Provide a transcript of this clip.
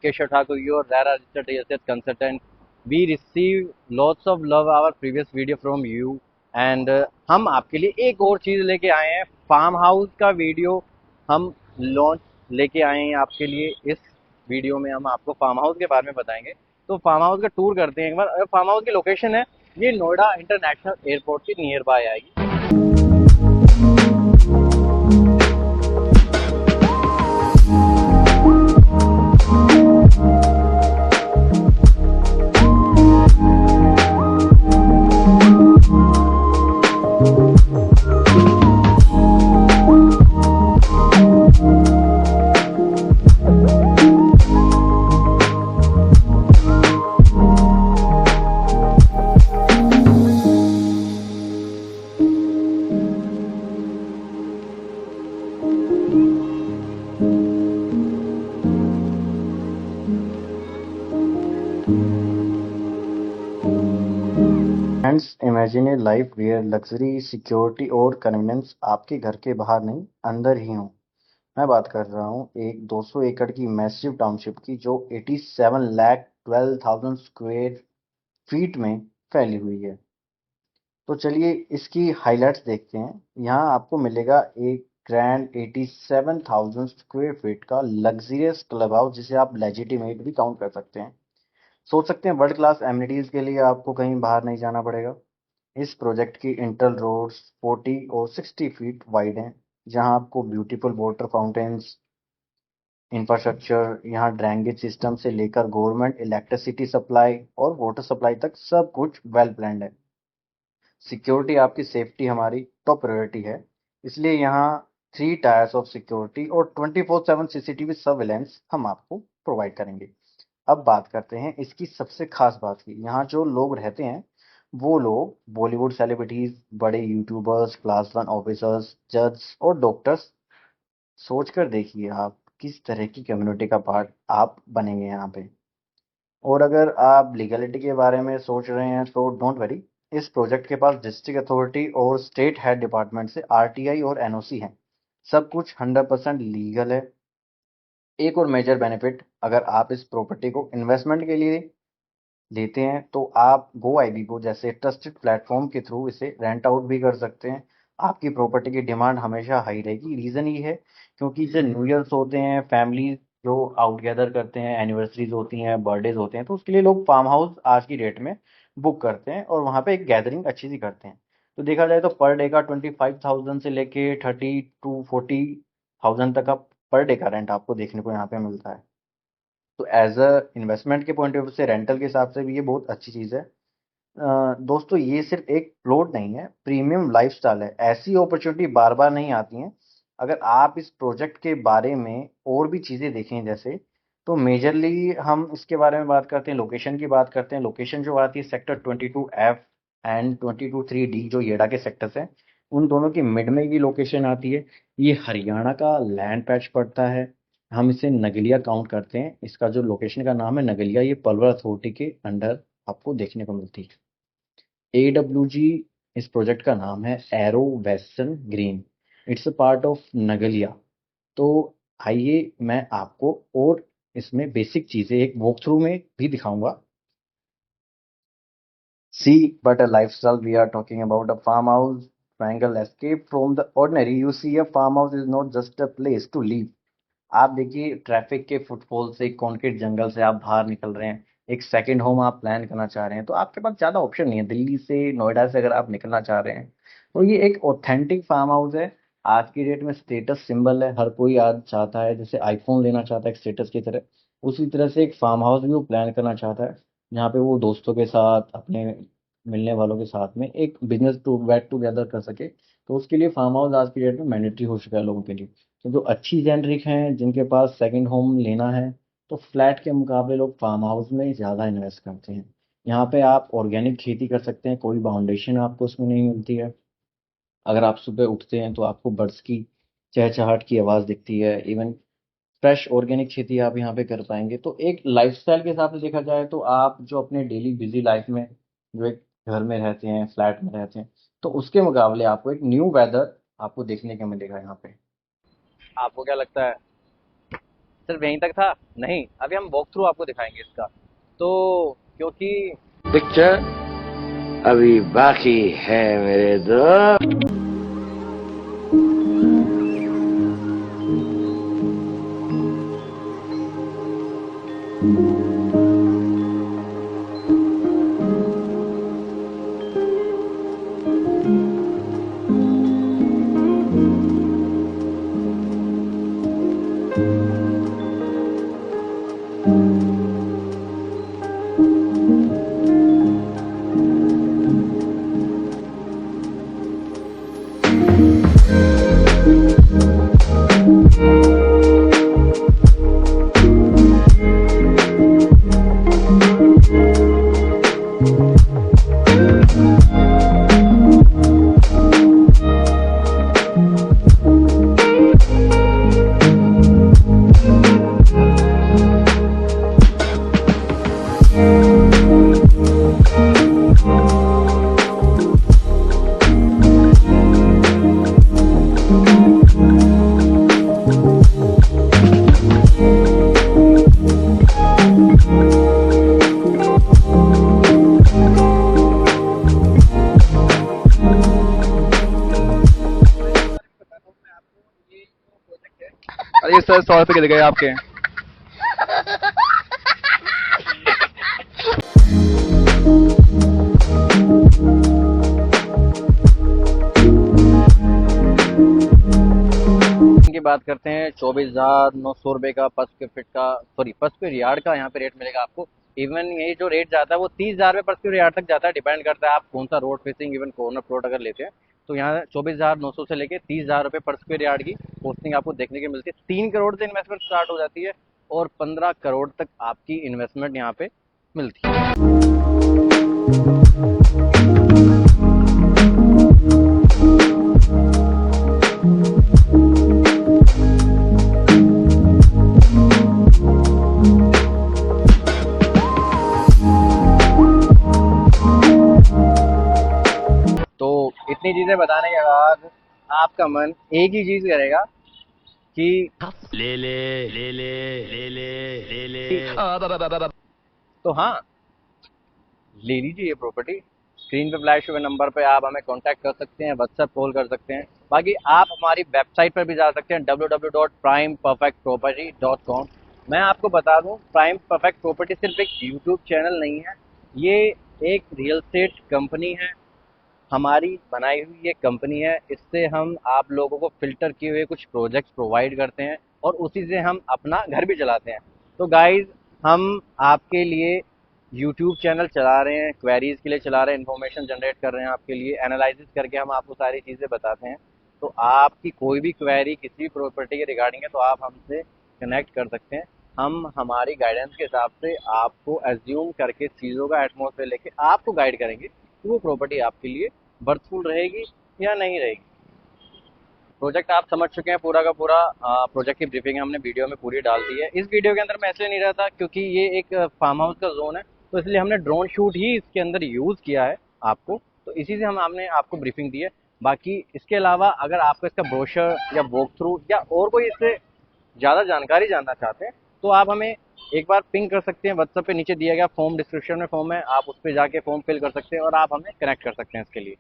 Keshav Thakur, your RARA registered real estate consultant. We receive lots of love our previous video from you and हम आपके लिए एक और चीज़ लेके आए हैं, फार्म हाउस का वीडियो हम लॉन्च लेके आए हैं आपके लिए। इस वीडियो में हम आपको फार्म हाउस के बारे में बताएंगे। तो फार्म हाउस का टूर करते हैं एक बार। फार्म हाउस की लोकेशन है, ये नोएडा इंटरनेशनल एयरपोर्ट के नियर बाय आएगी। Friends, imagine a life where luxury, security और कन्वीनियंस आपके घर के बाहर नहीं, अंदर ही हो। मैं बात कर रहा हूँ एक 200 एकड़ की मैसिव टाउनशिप की, जो 87,12,000 स्क्वायर फीट में फैली हुई है। तो चलिए इसकी हाइलाइट्स देखते हैं। यहाँ आपको मिलेगा एक ग्रैंड 87,000 स्क्वायर फीट का लग्जरियस क्लब हाउस, जिसे आप लेजिटिमेट भी काउंट कर सकते हैं। सोच सकते हैं वर्ल्ड क्लास एमिनिटीज के लिए आपको कहीं बाहर नहीं जाना पड़ेगा। इस प्रोजेक्ट की इंटरनल रोड्स 40 और 60 फीट वाइड हैं, जहां आपको ब्यूटीफुल वाटर फाउंटेन्स, इंफ्रास्ट्रक्चर, यहाँ ड्रेनेज सिस्टम से लेकर गवर्नमेंट इलेक्ट्रिसिटी सप्लाई और वाटर सप्लाई तक सब कुछ वेल प्लान्ड है। सिक्योरिटी, आपकी सेफ्टी हमारी टॉप प्रायोरिटी है, इसलिए यहाँ 3 टायर्स ऑफ सिक्योरिटी और 24/7 सीसीटीवी सर्विलेंस हम आपको प्रोवाइड करेंगे। अब बात करते हैं इसकी सबसे खास बात की। यहाँ जो लोग रहते हैं वो लोग बॉलीवुड सेलिब्रिटीज, बड़े यूट्यूबर्स, क्लास 1 ऑफिसर्स, जज और डॉक्टर्स। सोच कर देखिए आप किस तरह की कम्युनिटी का पार्ट आप बनेंगे यहाँ पे। और अगर आप लीगलिटी के बारे में सोच रहे हैं तो डोंट वरी, इस प्रोजेक्ट के पास डिस्ट्रिक्ट अथॉरिटी और स्टेट हेड डिपार्टमेंट से आरटीआई और एनओसी है। सब कुछ 100% लीगल है। एक और मेजर बेनिफिट, अगर आप इस प्रॉपर्टी को इन्वेस्टमेंट के लिए लेते हैं तो आप गो आईबीबो जैसे ट्रस्टेड प्लेटफॉर्म के थ्रू इसे रेंट आउट भी कर सकते हैं। आपकी प्रॉपर्टी की डिमांड हमेशा हाई रहेगी। रीज़न ये है क्योंकि जो न्यू ईयर्स होते हैं, फैमिली जो आउट गैदर करते हैं, एनिवर्सरीज होती हैं, बर्थडेज होते हैं, तो उसके लिए लोग फार्म हाउस आज की डेट में बुक करते हैं और वहाँ पे एक गैदरिंग अच्छी सी करते हैं। तो देखा जाए तो पर डे का 25,000 से लेके 30 to 40,000 तक का पर डे का रेंट आपको देखने को यहाँ पे मिलता है। तो एज अ इन्वेस्टमेंट के पॉइंट ऑफ व्यू से, रेंटल के हिसाब से भी ये बहुत अच्छी चीज़ है। दोस्तों, ये सिर्फ एक प्लॉट नहीं है, प्रीमियम लाइफस्टाइल है। ऐसी अपॉर्चुनिटी बार बार नहीं आती हैं। अगर आप इस प्रोजेक्ट के बारे में और भी चीज़ें देखें जैसे, तो मेजरली हम इसके बारे में बात करते हैं, लोकेशन की बात करते हैं। लोकेशन जो आती है सेक्टर 22F एंड 22-3D, जो येडा के सेक्टर्स हैं, उन दोनों की मिड में ये लोकेशन आती है। ये हरियाणा का लैंड पैच पड़ता है। हम इसे नगलिया काउंट करते हैं। इसका जो लोकेशन का नाम है नगलिया, ये पलवल अथॉरिटी के अंडर आपको देखने को मिलती है। AWG इस प्रोजेक्ट का नाम है, arrow western green. It's a part of Nagaliya. तो आइए मैं आपको और इसमें बेसिक चीजें एक वॉक थ्रू में भी दिखाऊंगा। See, but a lifestyle, we are talking about a farmhouse triangle escape from the ordinary. You see, a farmhouse is not just a place to live. आप देखिए, ट्रैफिक के फुटफॉल से, concrete जंगल से आप बाहर निकल रहे हैं, एक सेकंड होम आप प्लान करना चाह रहे हैं, तो आपके पास ज़्यादा ऑप्शन नहीं है। दिल्ली से, नोएडा से अगर आप निकलना चाह रहे हैं, तो ये एक ऑथेंटिक फार्म हाउस है। आज की डेट में स्टेटस सिंबल है। हर कोई आज चाहता है, जैसे आईफोन लेना चाहता है एक स्टेटस की तरह, उसी तरह से एक फार्म हाउस भी वो प्लान करना चाहता है, जहाँ पे वो दोस्तों के साथ, अपने मिलने वालों के साथ में एक बिजनेस टू गेट टूगेदर कर सके। तो उसके लिए फार्म हाउस आज की डेट में मैंडेटरी हो चुका है लोगों के लिए। तो जो अच्छी जेनरिक हैं, जिनके पास सेकंड होम लेना है, तो फ्लैट के मुकाबले लोग फार्म हाउस में ज़्यादा इन्वेस्ट करते हैं। यहाँ पे आप ऑर्गेनिक खेती कर सकते हैं, कोई बाउंडेशन आपको उसमें नहीं मिलती है। अगर आप सुबह उठते हैं तो आपको बर्ड्स की चहचहाट की आवाज़ दिखती है। इवन फ्रेश ऑर्गेनिक खेती आप यहाँ पे कर पाएंगे। तो एक लाइफस्टाइल के हिसाब से देखा जाए तो आप जो अपने डेली बिजी लाइफ में, जो एक घर में रहते हैं, फ्लैट में रहते हैं, तो उसके मुकाबले आपको एक न्यू वेदर आपको देखने को मिलेगा यहाँ पे। आपको क्या लगता है? सिर्फ यहीं तक था? नहीं, अभी हम वॉक थ्रू आपको दिखाएंगे इसका। तो क्योंकि पिक्चर अभी बाकी है मेरे दोस्त। अरे सर 100 रुपए के गए आपके। की बात करते हैं 24,900 रुपये का पर स्क्वायर फीट का, सॉरी पर स्क्वायर यार्ड का यहाँ पे रेट मिलेगा आपको। इवन ये जो रेट जाता है वो 30,000 रुपये पर स्क्वायर यार्ड तक जाता है, डिपेंड करता है आप कौन सा road facing even corner plot अगर लेते हैं। तो यहाँ 24,900 से लेके 30,000 रुपये पर स्क्वायर यार्ड की पोस्टिंग आपको देखने की मिलती है। 3 करोड़ से इन्वेस्टमेंट स्टार्ट हो जाती है और 15 करोड़ तक आपकी इन्वेस्टमेंट यहाँ पे मिलती है। तो इतनी चीजें बताने के बाद आपका मन एक ही चीज करेगा कि ले ले ले ले ले ले ले ले। तो हाँ, ले लीजिए ये प्रॉपर्टी। स्क्रीन पे फ्लैश हुए नंबर पे आप हमें कांटेक्ट कर सकते हैं, व्हाट्सएप कॉल कर सकते हैं। बाकी आप हमारी वेबसाइट पर भी जा सकते हैं www.primeperfectproperty.com। मैं आपको बता दूं, प्राइम परफेक्ट प्रॉपर्टी सिर्फ एक यूट्यूब चैनल नहीं है, ये एक रियल एस्टेट कंपनी है। हमारी बनाई हुई ये कंपनी है, इससे हम आप लोगों को फिल्टर किए हुए कुछ प्रोजेक्ट्स प्रोवाइड करते हैं और उसी से हम अपना घर भी चलाते हैं। तो गाइज, हम आपके लिए यूट्यूब चैनल चला रहे हैं, क्वेरीज के लिए चला रहे हैं, इन्फॉर्मेशन जनरेट कर रहे हैं आपके लिए, एनालिसिस करके हम आपको सारी चीज़ें बताते हैं। तो आपकी कोई भी क्वेरी किसी भी प्रॉपर्टी के रिगार्डिंग है तो आप हमसे कनेक्ट कर सकते हैं। हम हमारी गाइडेंस के हिसाब से आपको एज्यूम करके चीज़ों का एटमॉस्फेयर लेके आपको गाइड करेंगे कि वो प्रॉपर्टी आपके लिए बर्थफुल रहेगी या नहीं रहेगी। प्रोजेक्ट आप समझ चुके हैं पूरा का पूरा। प्रोजेक्ट की ब्रीफिंग हमने वीडियो में पूरी डाल दी है। इस वीडियो के अंदर मैं इसलिए नहीं रहता क्योंकि ये एक फार्म हाउस का जोन है, तो इसलिए हमने ड्रोन शूट ही इसके अंदर यूज़ किया है आपको, तो इसी से हमने आपको ब्रीफिंग दी है। बाकी इसके अलावा अगर आपको इसका ब्रोशर या वॉक थ्रू या और कोई इससे ज़्यादा जानकारी जानना चाहते हैं तो आप हमें एक बार पिंग कर सकते हैं व्हाट्सएप पे, नीचे दिया गया फॉर्म डिस्क्रिप्शन में फॉर्म है, आप उस पर जाके फॉर्म फिल कर सकते हैं और आप हमें कनेक्ट कर सकते हैं इसके लिए।